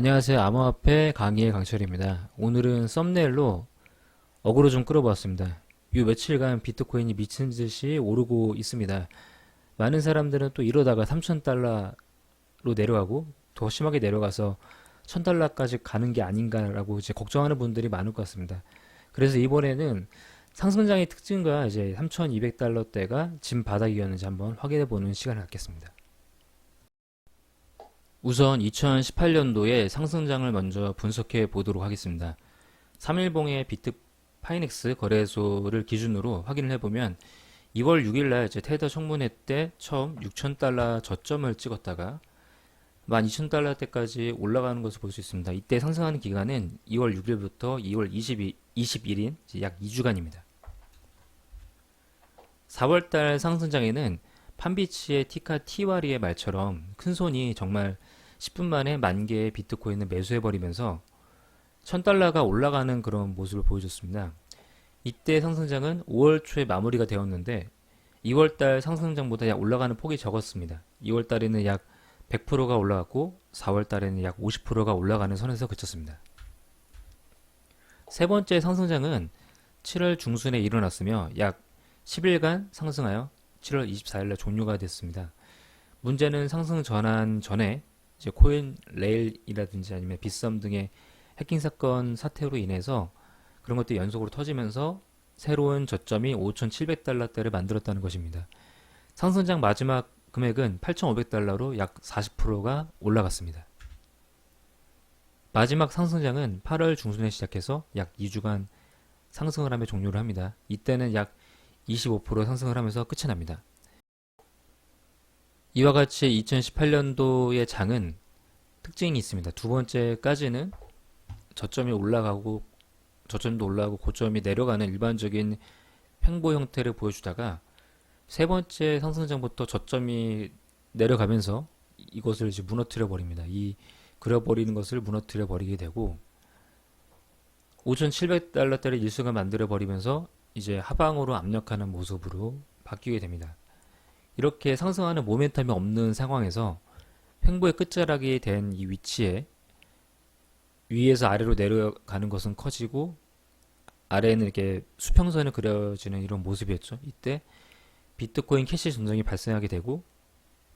안녕하세요. 암호화폐 강의의 강철입니다. 오늘은 썸네일로 어그로 좀 끌어보았습니다. 요 며칠간 비트코인이 미친 듯이 오르고 있습니다. 많은 사람들은 또 이러다가 3,000달러로 내려가고 더 심하게 내려가서 1,000달러까지 가는 게 아닌가라고 이제 걱정하는 분들이 많을 것 같습니다. 그래서 이번에는 상승장의 특징과 이제 3,200달러대가 진 바닥이었는지 한번 확인해 보는 시간을 갖겠습니다. 우선 2018년도의 상승장을 먼저 분석해 보도록 하겠습니다. 3일봉의 비트파이넥스 거래소를 기준으로 확인을 해보면 2월 6일날 이제 테더 청문회 때 처음 6,000달러 저점을 찍었다가 12,000달러대까지 올라가는 것을 볼 수 있습니다. 이때 상승하는 기간은 2월 6일부터 2월 21일, 약 2주간입니다. 4월달 상승장에는 판비치의 티카 티와리의 말처럼 큰 손이 정말 10분 만에 만 개의 비트코인을 매수해버리면서 1,000달러가 올라가는 그런 모습을 보여줬습니다. 이때 상승장은 5월 초에 마무리가 되었는데 2월달 상승장보다 약 올라가는 폭이 적었습니다. 2월달에는 약 100%가 올라갔고 4월달에는 약 50%가 올라가는 선에서 그쳤습니다. 세 번째 상승장은 7월 중순에 일어났으며 약 10일간 상승하여 7월 24일날 종료가 됐습니다. 문제는 상승 전환 전에 이제 코인 레일이라든지 아니면 빗썸 등의 해킹 사건 사태로 인해서 그런 것들이 연속으로 터지면서 새로운 저점이 5,700달러대를 만들었다는 것입니다. 상승장 마지막 금액은 8,500달러로 약 40%가 올라갔습니다. 마지막 상승장은 8월 중순에 시작해서 약 2주간 상승을 하며 종료를 합니다. 이때는 약 25% 상승을 하면서 끝이 납니다. 이와 같이 2018년도의 장은 특징이 있습니다. 두 번째까지는 저점이 올라가고 저점도 올라가고 고점이 내려가는 일반적인 횡보 형태를 보여주다가 세 번째 상승장부터 저점이 내려가면서 이것을 이제 무너뜨려 버립니다. 이 그려버리는 것을 무너뜨려 버리게 되고 5,700달러대를 일수가 만들어 버리면서 이제 하방으로 압력하는 모습으로 바뀌게 됩니다. 이렇게 상승하는 모멘텀이 없는 상황에서 횡보의 끝자락이 된 이 위치에 위에서 아래로 내려가는 것은 커지고 아래에는 이렇게 수평선이 그려지는 이런 모습이었죠. 이때 비트코인 캐시 전쟁이 발생하게 되고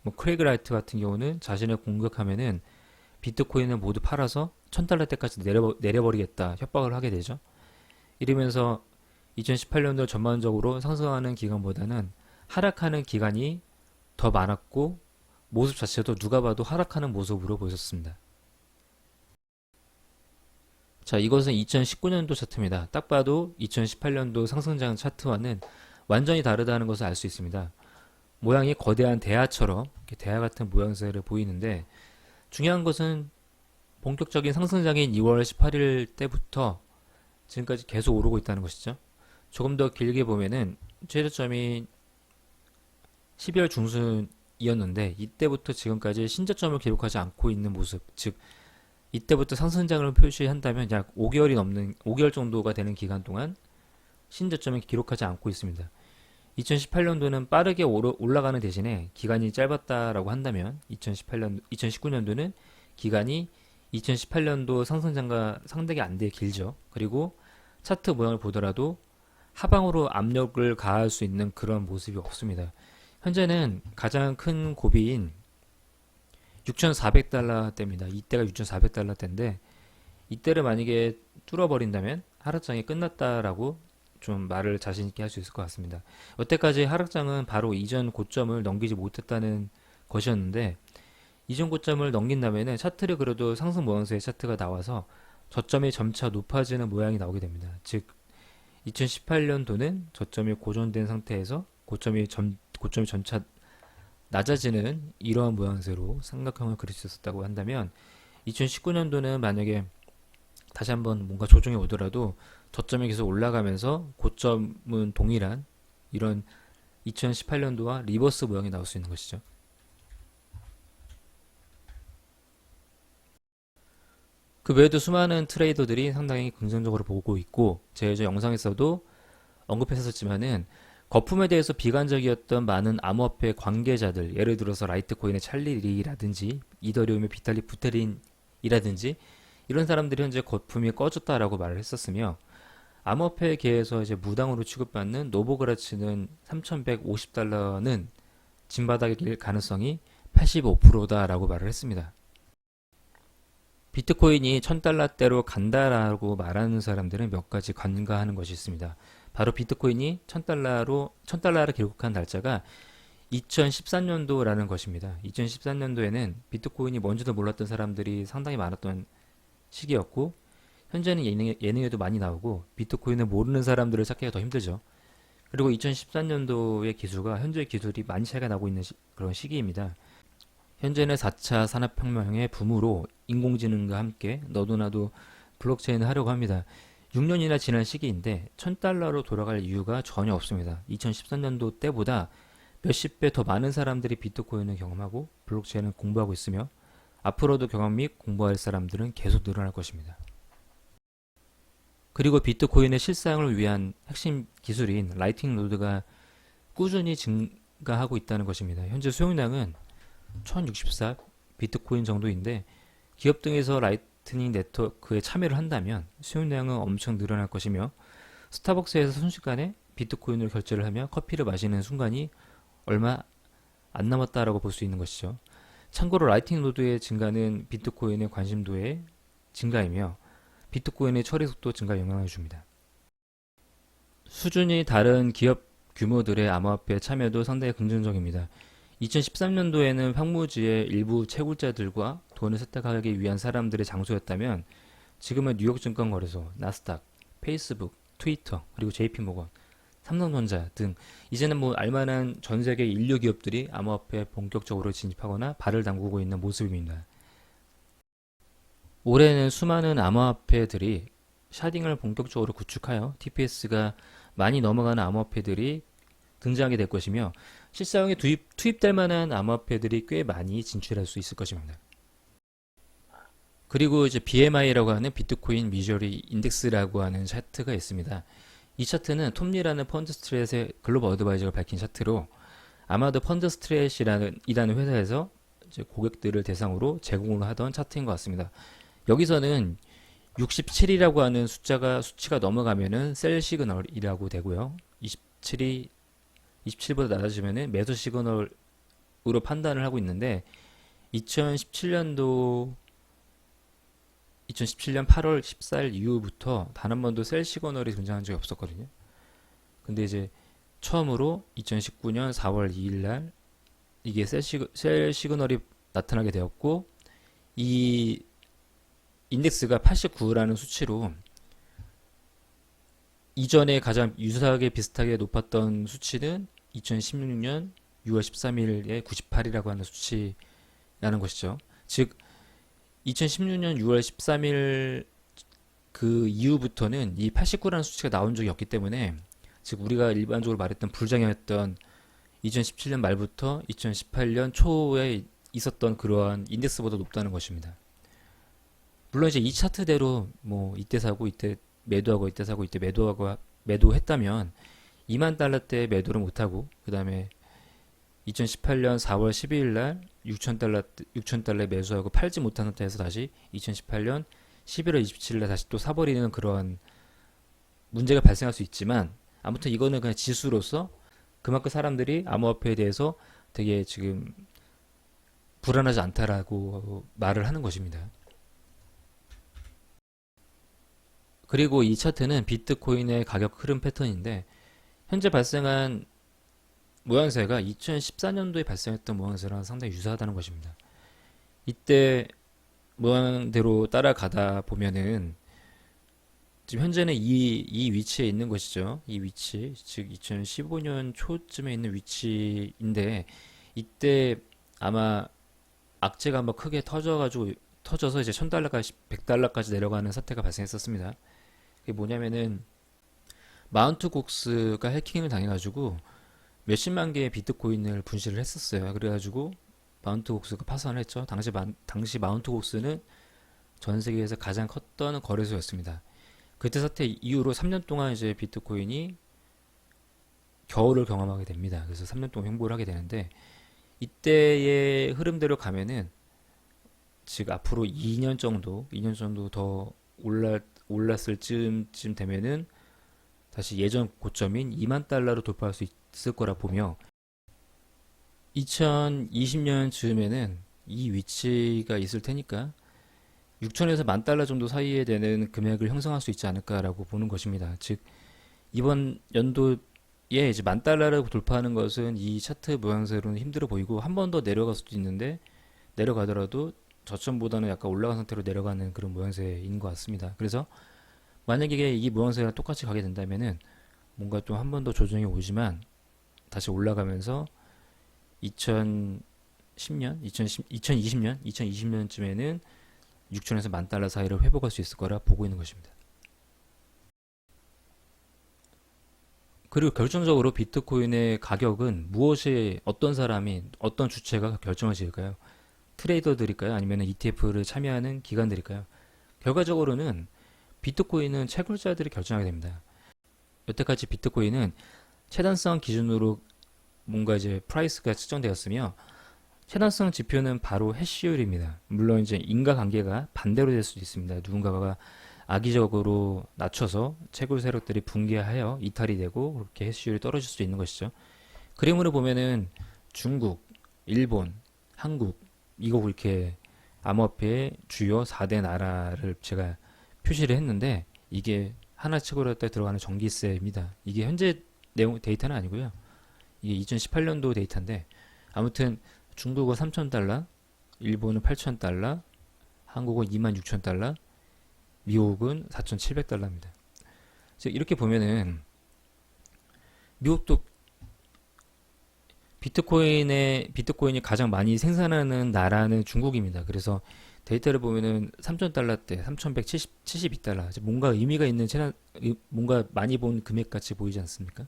뭐 크레이그 라이트 같은 경우는 자신을 공격하면은 비트코인을 모두 팔아서 1,000달러대까지 내려버리겠다 협박을 하게 되죠. 이러면서 2018년도 전반적으로 상승하는 기간보다는 하락하는 기간이 더 많았고 모습 자체도 누가 봐도 하락하는 모습으로 보였습니다. 자, 이것은 2019년도 차트입니다. 딱 봐도 2018년도 상승장 차트와는 완전히 다르다는 것을 알 수 있습니다. 모양이 거대한 대하처럼 이렇게 대하 같은 모양새를 보이는데 중요한 것은 본격적인 상승장인 2월 18일 때부터 지금까지 계속 오르고 있다는 것이죠. 조금 더 길게 보면은 최저점이 12월 중순이었는데 이때부터 지금까지 신저점을 기록하지 않고 있는 모습, 즉 이때부터 상승장을 표시한다면 약 5개월 정도가 되는 기간 동안 신저점을 기록하지 않고 있습니다. 2018년도는 빠르게 올라가는 대신에 기간이 짧았다라고 한다면 2019년도는 기간이 2018년도 상승장과 상대가 안 돼 길죠. 그리고 차트 모양을 보더라도 하방으로 압력을 가할 수 있는 그런 모습이 없습니다. 현재는 가장 큰 고비인 6,400달러대입니다. 이때가 6,400달러대인데 이때를 만약에 뚫어버린다면 하락장이 끝났다라고 좀 말을 자신 있게 할 수 있을 것 같습니다. 여태까지 하락장은 바로 이전 고점을 넘기지 못했다는 것이었는데 이전 고점을 넘긴다면 차트를 그려도 상승 모양새의 차트가 나와서 저점이 점차 높아지는 모양이 나오게 됩니다. 즉 2018년도는 저점이 고정된 상태에서 고점이 점차 낮아지는 이러한 모양새로 삼각형을 그릴 수 있었다고 한다면 2019년도는 만약에 다시 한번 뭔가 조정이 오더라도 저점이 계속 올라가면서 고점은 동일한 이런 2018년도와 리버스 모양이 나올 수 있는 것이죠. 그 외에도 수많은 트레이더들이 상당히 긍정적으로 보고 있고 제 영상에서도 언급했었지만은 거품에 대해서 비관적이었던 많은 암호화폐 관계자들, 예를 들어서 라이트코인의 찰리 리라든지 이더리움의 비탈리 부테린이 이라든지 이런 사람들이 현재 거품이 꺼졌다라고 말을 했었으며, 암호화폐계에서 이제 무당으로 취급받는 노보그라치는 3,150달러는 진바닥일 가능성이 85%다라고 말을 했습니다. 비트코인이 1000달러대로 간다라고 말하는 사람들은 몇 가지 관가하는 것이 있습니다. 바로 비트코인이 1000달러를 기록한 날짜가 2013년도라는 것입니다. 2013년도에는 비트코인이 뭔지도 몰랐던 사람들이 상당히 많았던 시기였고, 현재는 예능에도 많이 나오고 비트코인을 모르는 사람들을 찾기가 더 힘들죠. 그리고 2014년도의 기술과 현재의 기술이 많이 차이가 나고 있는 그런 시기입니다. 현재는 4차 산업혁명의 붐으로 인공지능과 함께 너도 나도 블록체인을 하려고 합니다. 6년이나 지난 시기인데 1000달러로 돌아갈 이유가 전혀 없습니다. 2013년도 때보다 몇십 배 더 많은 사람들이 비트코인을 경험하고 블록체인을 공부하고 있으며, 앞으로도 경험 및 공부할 사람들은 계속 늘어날 것입니다. 그리고 비트코인의 실사용을 위한 핵심 기술인 라이팅 노드가 꾸준히 증가하고 있다는 것입니다. 현재 수용량은 1064 비트코인 정도인데, 기업 등에서 라이트닝 네트워크에 참여를 한다면 수용량은 엄청 늘어날 것이며, 스타벅스에서 순식간에 비트코인으로 결제를 하며 커피를 마시는 순간이 얼마 안 남았다라고 볼 수 있는 것이죠. 참고로 라이팅 노드의 증가는 비트코인의 관심도의 증가이며 비트코인의 처리 속도 증가에 영향을 줍니다. 수준이 다른 기업 규모들의 암호화폐 참여도 상당히 긍정적입니다. 2013년도에는 황무지의 일부 채굴자들과 돈을 세탁하기 위한 사람들의 장소였다면, 지금은 뉴욕증권거래소, 나스닥, 페이스북, 트위터, 그리고 JP모건, 삼성전자 등 이제는 뭐 알만한 전 세계 인류 기업들이 암호화폐에 본격적으로 진입하거나 발을 담그고 있는 모습입니다. 올해는 수많은 암호화폐들이 샤딩을 본격적으로 구축하여 TPS가 많이 넘어가는 암호화폐들이 등장하게 될 것이며, 실사용에 투입될 만한 암호화폐들이 꽤 많이 진출할 수 있을 것입니다. 그리고 이제 BMI라고 하는 비트코인 미저리 인덱스라고 하는 차트가 있습니다. 이 차트는 톱니라는 펀드 스트레트의 글로벌 어드바이저가 밝힌 차트로, 아마도 펀드 스트레이라는 회사에서 이제 고객들을 대상으로 제공을 하던 차트인 것 같습니다. 여기서는 67이라고 하는 수치가 넘어가면은 셀 시그널이라고 되고요. 27보다 낮아지면은 매수 시그널으로 판단을 하고 있는데, 2017년 8월 14일 이후부터 단 한 번도 셀 시그널이 등장한 적이 없었거든요. 근데 이제 처음으로 2019년 4월 2일 날 이게 셀 시그널이 나타나게 되었고, 이 인덱스가 89라는 수치로 이전에 가장 유사하게 비슷하게 높았던 수치는 2016년 6월 13일에 98이라고 하는 수치라는 것이죠. 즉 2016년 6월 13일 그 이후부터는 이 89라는 수치가 나온 적이 없기 때문에, 즉 우리가 일반적으로 말했던 불장이었던 2017년 말부터 2018년 초에 있었던 그러한 인덱스보다 높다는 것입니다. 물론 이제 이 차트대로 뭐 이때 사고 이때 매도하고 이때 사고 이때 매도하고 매도했다면 2만 달러대 매도를 못하고, 그 다음에 2018년 4월 12일 날 6,000달러에 매수하고 팔지 못한 상태에서 다시 2018년 11월 27일 날 다시 또 사버리는 그런 문제가 발생할 수 있지만, 아무튼 이거는 그냥 지수로서 그만큼 사람들이 암호화폐에 대해서 되게 지금 불안하지 않다라고 말을 하는 것입니다. 그리고 이 차트는 비트코인의 가격 흐름 패턴인데, 현재 발생한 모양새가 2014년도에 발생했던 모양새랑 상당히 유사하다는 것입니다. 이때 모양대로 따라가다 보면은 지금 현재는 이 위치에 있는 것이죠. 이 위치, 즉 2015년 초쯤에 있는 위치인데, 이때 아마 악재가 한번 크게 터져서 이제 1000달러까지 100달러까지 내려가는 사태가 발생했었습니다. 그게 뭐냐면은 마운트 곡스가 해킹을 당해가지고 몇십만 개의 비트코인을 분실을 했었어요. 그래가지고 마운트 곡스가 파산을 했죠. 당시 마운트 곡스는 전 세계에서 가장 컸던 거래소였습니다. 그때 사태 이후로 3년 동안 이제 비트코인이 겨울을 경험하게 됩니다. 그래서 3년 동안 횡보를 하게 되는데, 이때의 흐름대로 가면은 즉 앞으로 2년 정도 더 올랐을 쯤 되면은 다시 예전 고점인 2만 달러로 돌파할 수 있을 거라 보며 2020년 즈음에는 이 위치가 있을 테니까 6천에서 만 달러 정도 사이에 되는 금액을 형성할 수 있지 않을까라고 보는 것입니다. 즉 이번 연도에 이제 만 달러를 돌파하는 것은 이 차트 모양새로는 힘들어 보이고 한 번 더 내려갈 수도 있는데 내려가더라도 저점보다는 약간 올라간 상태로 내려가는 그런 모양새인 것 같습니다. 그래서 만약에 이 모양새랑 똑같이 가게 된다면은 뭔가 좀 한 번 더 조정이 오지만 다시 올라가면서 2010년, 2020년쯤에는 6천에서 만 달러 사이를 회복할 수 있을 거라 보고 있는 것입니다. 그리고 결정적으로 비트코인의 가격은 무엇이 어떤 사람이 어떤 주체가 결정을 지을까요? 트레이더들일까요? 아니면 ETF를 참여하는 기관들일까요? 결과적으로는 비트코인은 채굴자들이 결정하게 됩니다. 여태까지 비트코인은 채단성 기준으로 뭔가 이제 프라이스가 측정되었으며 채단성 지표는 바로 해시율입니다. 물론 이제 인과관계가 반대로 될 수도 있습니다. 누군가가 악의적으로 낮춰서 채굴 세력들이 붕괴하여 이탈이 되고 그렇게 해시율이 떨어질 수 있는 것이죠. 그림으로 보면은 중국, 일본, 한국 이거 이렇게 암호화폐의 주요 4대 나라를 제가 표시를 했는데 이게 하나 채굴할 때 들어가는 전기세입니다. 이게 현재 내용 데이터는 아니고요. 이게 2018년도 데이터인데 아무튼 중국은 3,000달러, 일본은 8,000달러, 한국은 26,000달러, 미국은 4,700달러입니다. 즉 이렇게 보면은 미국도 비트코인이 가장 많이 생산하는 나라는 중국입니다. 그래서 데이터를 보면은 3,000달러대 3,172달러 뭔가 의미가 있는 뭔가 많이 본 금액 같이 보이지 않습니까?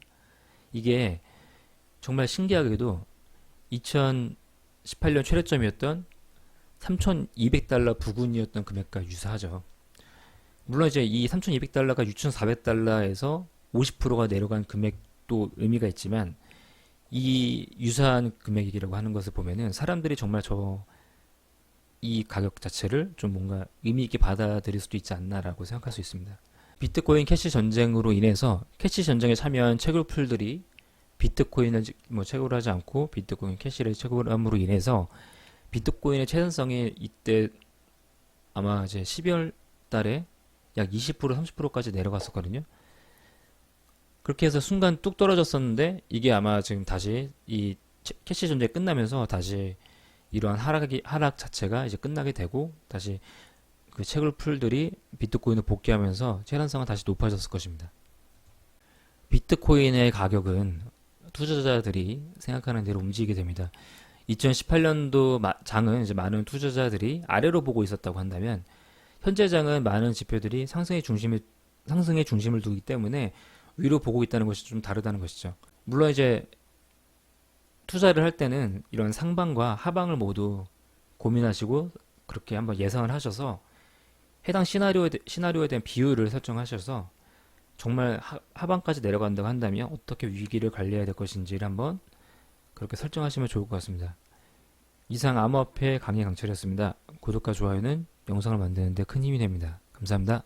이게 정말 신기하게도 2018년 최저점이었던 3,200달러 부근이었던 금액과 유사하죠. 물론 이제 이 3,200달러가 6,400달러에서 50%가 내려간 금액도 의미가 있지만 이 유사한 금액이라고 하는 것을 보면은 사람들이 정말 이 가격 자체를 좀 뭔가 의미 있게 받아들일 수도 있지 않나라고 생각할 수 있습니다. 비트코인 캐시 전쟁으로 인해서 캐시 전쟁에 참여한 채굴풀들이 비트코인을 뭐 채굴하지 않고 비트코인 캐시를 채굴함으로 인해서 비트코인의 채산성이 이때 아마 이제 12월 달에 약 20% 30%까지 내려갔었거든요. 그렇게 해서 순간 뚝 떨어졌었는데 이게 아마 지금 다시 이 캐시 전쟁이 끝나면서 다시 이러한 하락 자체가 이제 끝나게 되고 다시 그 채굴풀들이 비트코인을 복귀하면서 채산성은 다시 높아졌을 것입니다. 비트코인의 가격은 투자자들이 생각하는 대로 움직이게 됩니다. 2018년도 장은 이제 많은 투자자들이 아래로 보고 있었다고 한다면 현재 장은 많은 지표들이 상승의 중심을 두기 때문에 위로 보고 있다는 것이 좀 다르다는 것이죠. 물론 이제 투자를 할 때는 이런 상방과 하방을 모두 고민하시고 그렇게 한번 예상을 하셔서 해당 시나리오에 대한 비율을 설정하셔서 정말 하방까지 내려간다고 한다면 어떻게 위기를 관리해야 될 것인지를 한번 그렇게 설정하시면 좋을 것 같습니다. 이상 암호화폐 강의 강철이었습니다. 구독과 좋아요는 영상을 만드는 데 큰 힘이 됩니다. 감사합니다.